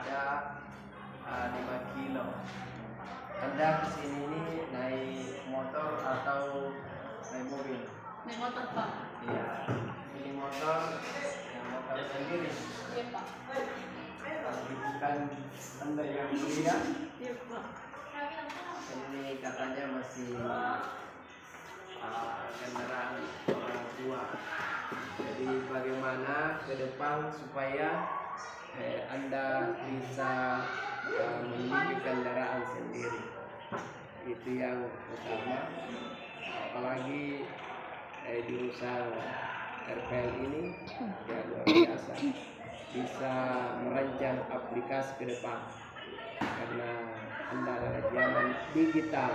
ada 5 kilo. Anda kesini ini naik motor atau naik mobil? Naik motor, Pak. Iya. Ini motor sendiri. Iya, Pak. Bukan Anda yang kuliah. Iya, Pak. Ini katanya masih kendaraan orang tua. Jadi bagaimana ke depan supaya Anda bisa memiliki kendaraan sendiri, itu yang utama. Apalagi jurusan RPL ini ya luar biasa, bisa merancang aplikasi ke depan karena Anda adalah zaman digital.